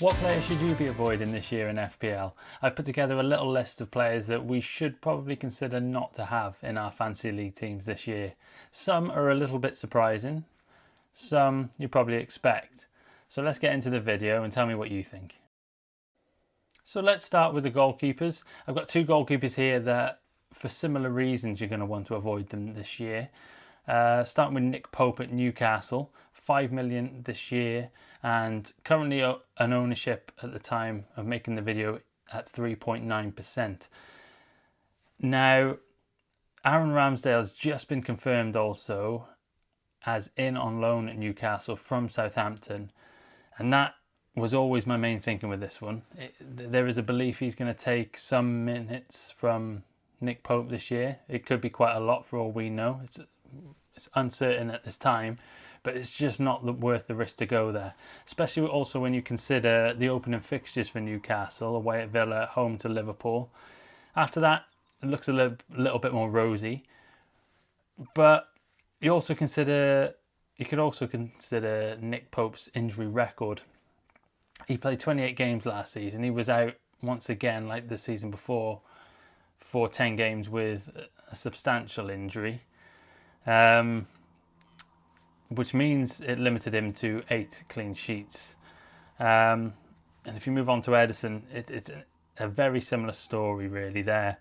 What players should you be avoiding this year in FPL? I've put together a little list of players that we should probably consider not to have in our fantasy league teams this year. Some are a little bit surprising, some you probably expect. So let's get into the video and tell me what you think. So let's start with the goalkeepers. I've got two goalkeepers here that for similar reasons you're going to want to avoid them this year. Starting with Nick Pope at Newcastle, 5 million this year, and currently an ownership at the time of making the video at 3.9%. Now, Aaron Ramsdale's just been confirmed also as in on loan at Newcastle from Southampton, and that was always my main thinking with this one. There is a belief he's going to take some minutes from Nick Pope this year. It could be quite a lot for all we know. It's uncertain at this time, but it's just not worth the risk to go there, especially also when you consider the opening fixtures for Newcastle, away at Villa, home to Liverpool. After that, it looks a little bit more rosy, but you could also consider Nick Pope's injury record. He played 28 games last season. He was out once again, like the season before, for 10 games with a substantial injury. Which means it limited him to 8 clean sheets. And if you move on to Ederson, it's a very similar story really there.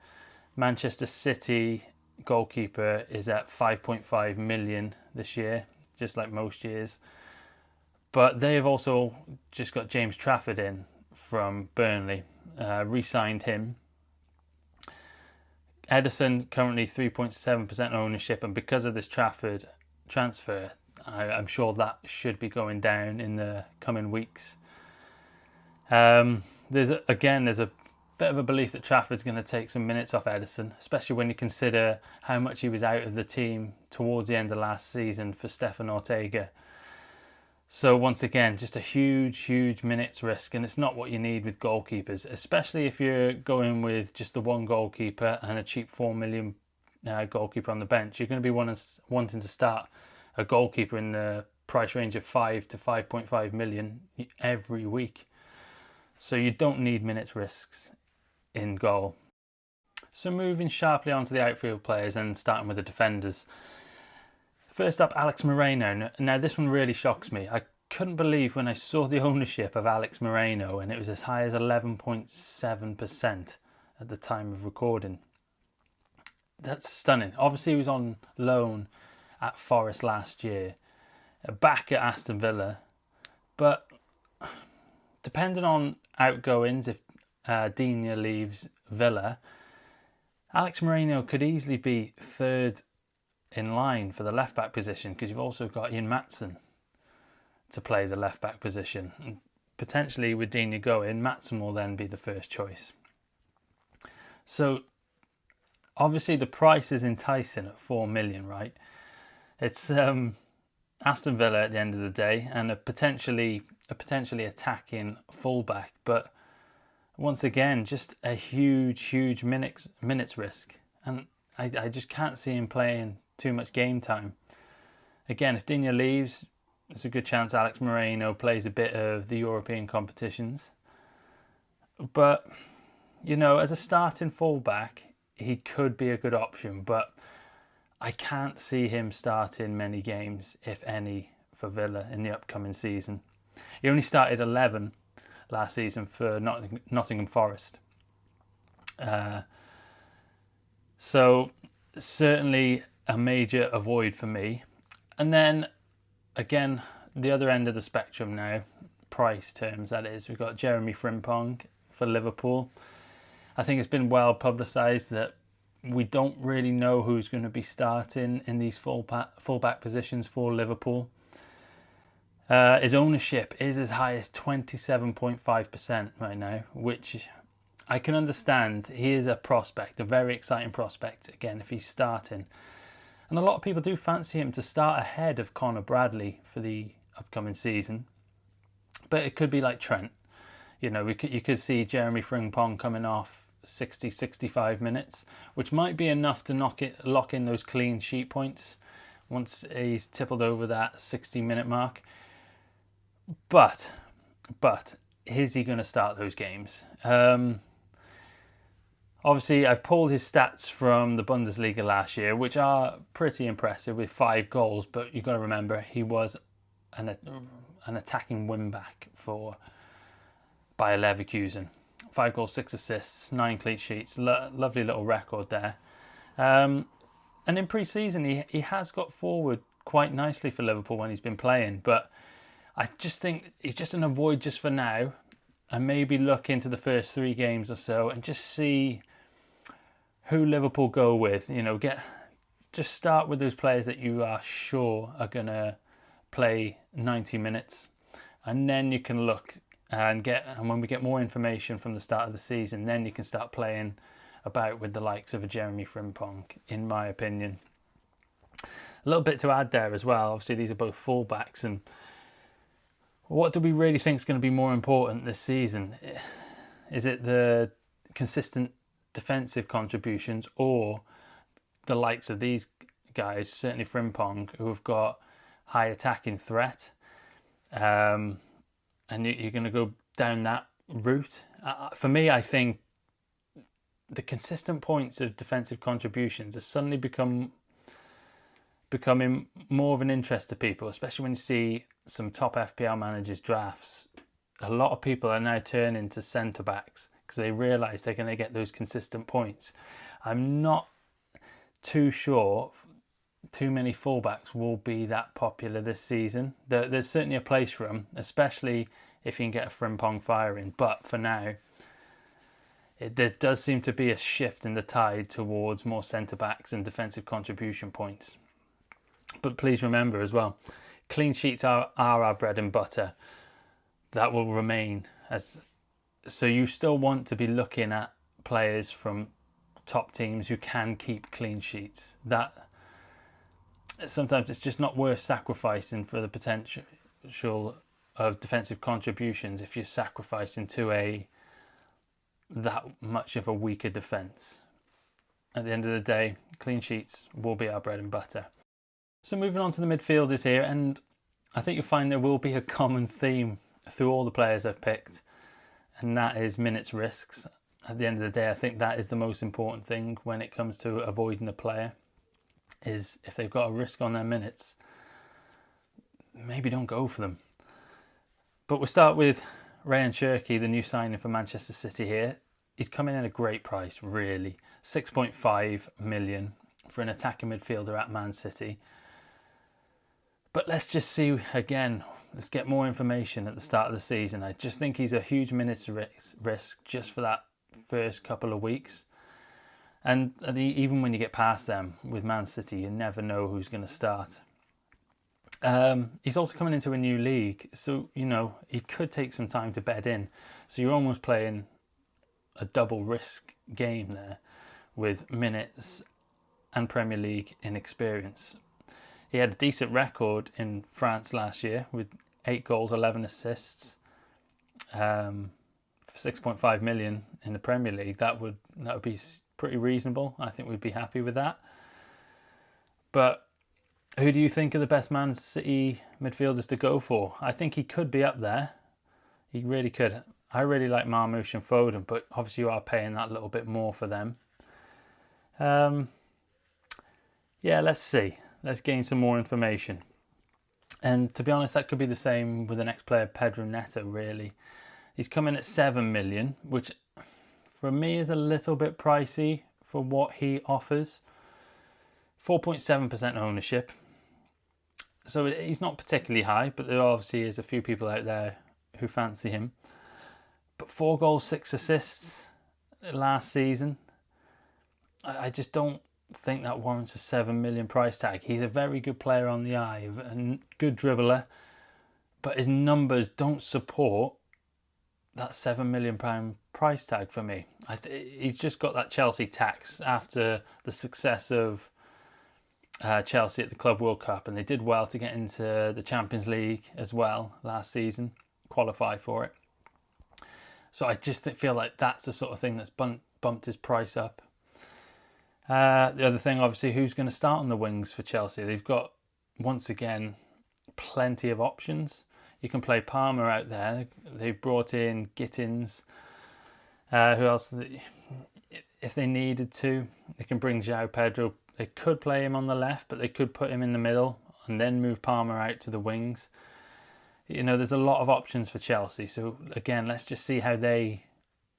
Manchester City goalkeeper is at 5.5 million this year, just like most years. But they have also just got James Trafford in from Burnley, re-signed him. Ederson currently 3.7% ownership, and because of this Trafford transfer, I'm sure that should be going down in the coming weeks. There's a bit of a belief that Trafford's going to take some minutes off Ederson, especially when you consider how much he was out of the team towards the end of last season for Stefan Ortega. So once again, just a huge minutes risk, and it's not what you need with goalkeepers, especially if you're going with just the one goalkeeper and a cheap 4 million goalkeeper on the bench. You're going to be wanting to start a goalkeeper in the price range of 5 to 5.5 million every week. So you don't need minutes risks in goal. So moving sharply onto the outfield players and starting with the defenders. First up, Alex Moreno. Now this one really shocks me. I couldn't believe when I saw the ownership of Alex Moreno, and it was as high as 11.7% at the time of recording. That's stunning. Obviously he was on loan at Forest last year, back at Aston Villa, but depending on outgoings, if Digne leaves Villa, Alex Moreno could easily be third in line for the left back position, because you've also got Ian Maatsen to play the left back position, and potentially with Digne going, Maatsen will then be the first choice. So obviously the price is enticing at 4 million, right? It's Aston Villa at the end of the day, and a potentially attacking fullback, but once again, just a huge minutes risk, and I just can't see him playing too much game time. Again, if Digne leaves, there's a good chance Alex Moreno plays a bit of the European competitions. But, you know, as a starting fullback, he could be a good option, but I can't see him starting many games, if any, for Villa in the upcoming season. He only started 11 last season for Nottingham Forest. So certainly a major avoid for me. And then again, the other end of the spectrum now, price terms that is, we've got Jeremy Frimpong for Liverpool. I think it's been well publicised that we don't really know who's going to be starting in these fullback positions for Liverpool. His ownership is as high as 27.5% right now, which I can understand. He is a prospect, a very exciting prospect, again, if he's starting. And a lot of people do fancy him to start ahead of Connor Bradley for the upcoming season. But it could be like Trent. You know, you could see Jeremy Frimpong coming off 60, 65 minutes, which might be enough to lock in those clean sheet points once he's tippled over that 60-minute mark. But is he going to start those games? Obviously, I've pulled his stats from the Bundesliga last year, which are pretty impressive with 5 goals. But you've got to remember, he was an attacking wing-back for Bayer Leverkusen. 5 goals, 6 assists, 9 clean sheets. Lovely little record there. And in pre-season, he has got forward quite nicely for Liverpool when he's been playing. But I just think he's just an avoid just for now. And maybe look into the first 3 games or so and just see who Liverpool go with. Just start with those players that you are sure are going to play 90 minutes. And then you can look and when we get more information from the start of the season, then you can start playing about with the likes of a Jeremy Frimpong, in my opinion. A little bit to add there as well. Obviously, these are both fullbacks, and what do we really think is going to be more important this season? Is it the consistent defensive contributions or the likes of these guys, certainly Frimpong, who have got high attacking threat? And you're going to go down that route. For me, I think the consistent points of defensive contributions have suddenly becoming more of an interest to people, especially when you see some top FPL managers' drafts. A lot of people are now turning to centre-backs because they realise they're going to get those consistent points. I'm not too sure too many fullbacks will be that popular this season. There's certainly a place for them, especially if you can get a Frimpong firing. But for now, there does seem to be a shift in the tide towards more centre-backs and defensive contribution points. But please remember as well, clean sheets are our bread and butter. That will remain as. So you still want to be looking at players from top teams who can keep clean sheets. That sometimes it's just not worth sacrificing for the potential of defensive contributions if you're sacrificing to that much of a weaker defence. At the end of the day, clean sheets will be our bread and butter. So moving on to the midfielders here, and I think you'll find there will be a common theme through all the players I've picked, and that is minutes risks. At the end of the day, I think that is the most important thing when it comes to avoiding a player, is if they've got a risk on their minutes, maybe don't go for them. But we'll start with Ryan Cherki, the new signing for Manchester City here. He's coming in at a great price, really. 6.5 million for an attacking midfielder at Man City. But let's just see again. Let's get more information at the start of the season. I just think he's a huge minutes risk just for that first couple of weeks. And even when you get past them with Man City, you never know who's going to start. He's also coming into a new league, so he could take some time to bed in. So you're almost playing a double risk game there with minutes and Premier League inexperience. He had a decent record in France last year with 8 goals, 11 assists, for 6.5 million in the Premier League. That would be pretty reasonable. I think we'd be happy with that. But who do you think are the best Man City midfielders to go for? I think he could be up there. He really could. I really like Marmoush and Foden, but obviously you are paying that little bit more for them. Let's see. Let's gain some more information. And to be honest, that could be the same with the next player, Pedro Neto, really. He's coming at 7 million, which for me is a little bit pricey for what he offers. 4.7% ownership. So he's not particularly high, but there obviously is a few people out there who fancy him. But 4 goals, 6 assists last season. I just don't think that warrants a 7 million price tag. He's a very good player on the eye, a good dribbler, but his numbers don't support that £7 million price tag for me. He's just got that Chelsea tax after the success of Chelsea at the Club World Cup, and they did well to get into the Champions League as well last season, qualify for it. So I just feel like that's the sort of thing that's bumped his price up. The other thing, obviously, who's going to start on the wings for Chelsea? They've got, once again, plenty of options. You can play Palmer out there. They brought in Gittins. Who else? If they needed to, they can bring João Pedro. They could play him on the left, but they could put him in the middle and then move Palmer out to the wings. You know, there's a lot of options for Chelsea. So again, let's just see how they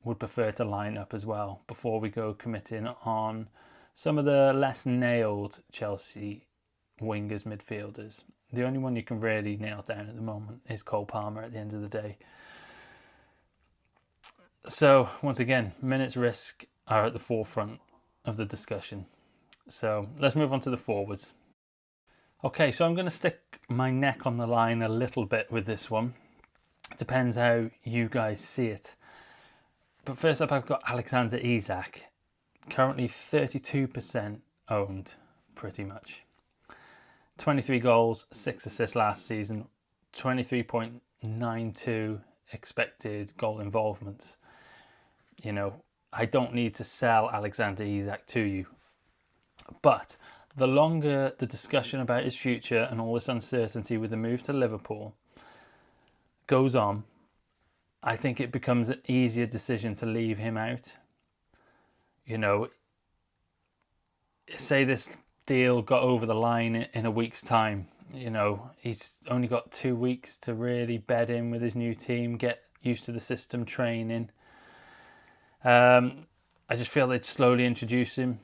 would prefer to line up as well before we go committing on some of the less nailed Chelsea wingers, midfielders. The only one you can really nail down at the moment is Cole Palmer at the end of the day. So once again, minutes risk are at the forefront of the discussion. So let's move on to the forwards. Okay, so I'm going to stick my neck on the line a little bit with this one. It depends how you guys see it. But first up, I've got Alexander Isak, currently 32% owned, pretty much. 23 goals, 6 assists last season, 23.92 expected goal involvements. You know, I don't need to sell Alexander Isak to you. But the longer the discussion about his future and all this uncertainty with the move to Liverpool goes on, I think it becomes an easier decision to leave him out. You know, say this deal got over the line in a week's time. You know, he's only got 2 weeks to really bed in with his new team, get used to the system, training. I just feel they'd slowly introduce him,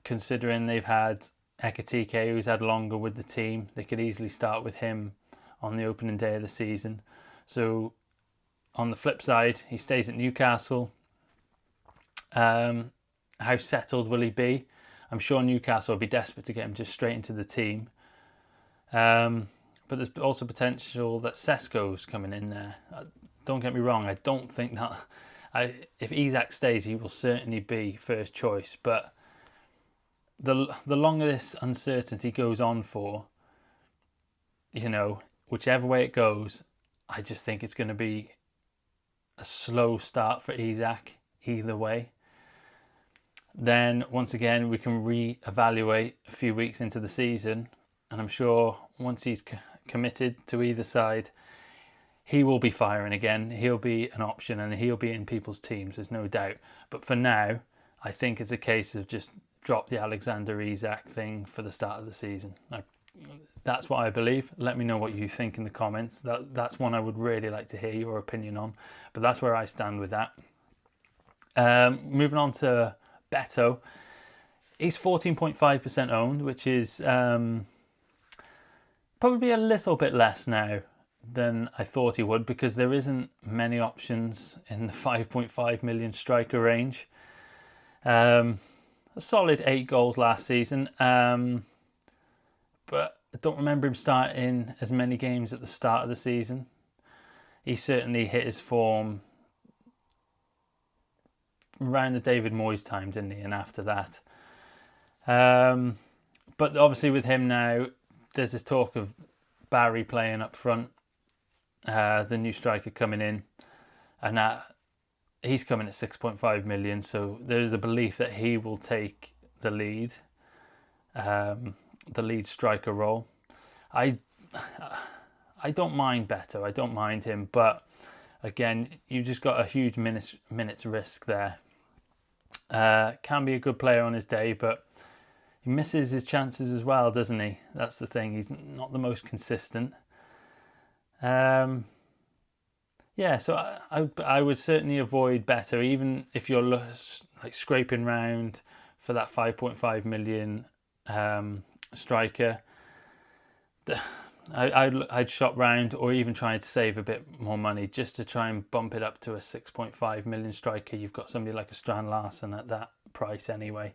considering they've had Ekitike, who's had longer with the team. They could easily start with him on the opening day of the season. So on the flip side, he stays at Newcastle. How settled will he be? I'm sure Newcastle will be desperate to get him just straight into the team. But there's also potential that Sesko's coming in there. Don't get me wrong, I don't think that... if Isak stays, he will certainly be first choice. But the longer this uncertainty goes on for, you know, whichever way it goes, I just think it's going to be a slow start for Isak either way. Then once again we can re-evaluate a few weeks into the season, and I'm sure once he's committed to either side, he will be firing again. He'll be an option and he'll be in people's teams, there's no doubt. But for now, I think it's a case of just drop the Alexander Isak thing for the start of the season. That's what I believe. Let me know what you think in the comments. That's one I would really like to hear your opinion on. But that's where I stand with that. Moving on to Beto. He's 14.5% owned, which is probably a little bit less now than I thought he would, because there isn't many options in the 5.5 million striker range. A solid 8 goals last season, but I don't remember him starting as many games at the start of the season. He certainly hit his form around the David Moyes time, didn't he? And after that. But obviously with him now, there's this talk of Barry playing up front, the new striker coming in, and that he's coming at 6.5 million. So there's a belief that he will take the lead striker role. I don't mind Beto. I don't mind him, but again, you just got a huge minutes risk there. Can be a good player on his day, but he misses his chances as well, doesn't he? That's the thing. He's not the most consistent. So I would certainly avoid Beto, even if you're like scraping round for that 5.5 million striker. I'd shop round, or even try to save a bit more money just to try and bump it up to a 6.5 million striker. You've got somebody like a Strand Larsen at that price anyway.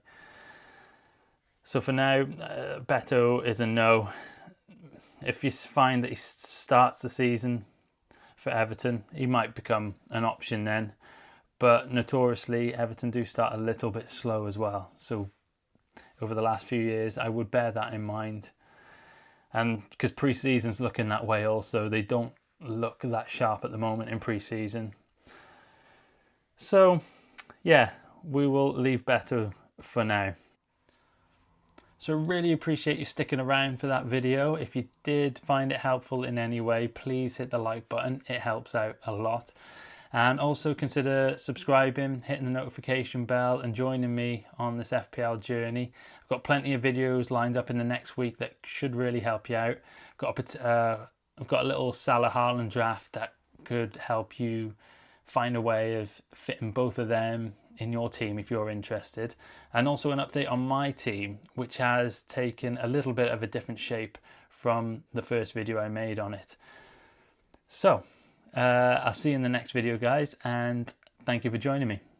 So for now, Beto is a no. If you find that he starts the season for Everton, he might become an option then. But notoriously, Everton do start a little bit slow as well. So over the last few years, I would bear that in mind. And because pre-season's looking that way also, they don't look that sharp at the moment in pre-season. So, yeah, we will leave Beto for now. So really appreciate you sticking around for that video. If you did find it helpful in any way, please hit the like button. It helps out a lot. And also consider subscribing, hitting the notification bell and joining me on this FPL journey. I've got plenty of videos lined up in the next week that should really help you out. I've got a little Salah Haaland draft that could help you find a way of fitting both of them in your team if you're interested, and also an update on my team, which has taken a little bit of a different shape from the first video I made on it. So I'll see you in the next video, guys, and thank you for joining me.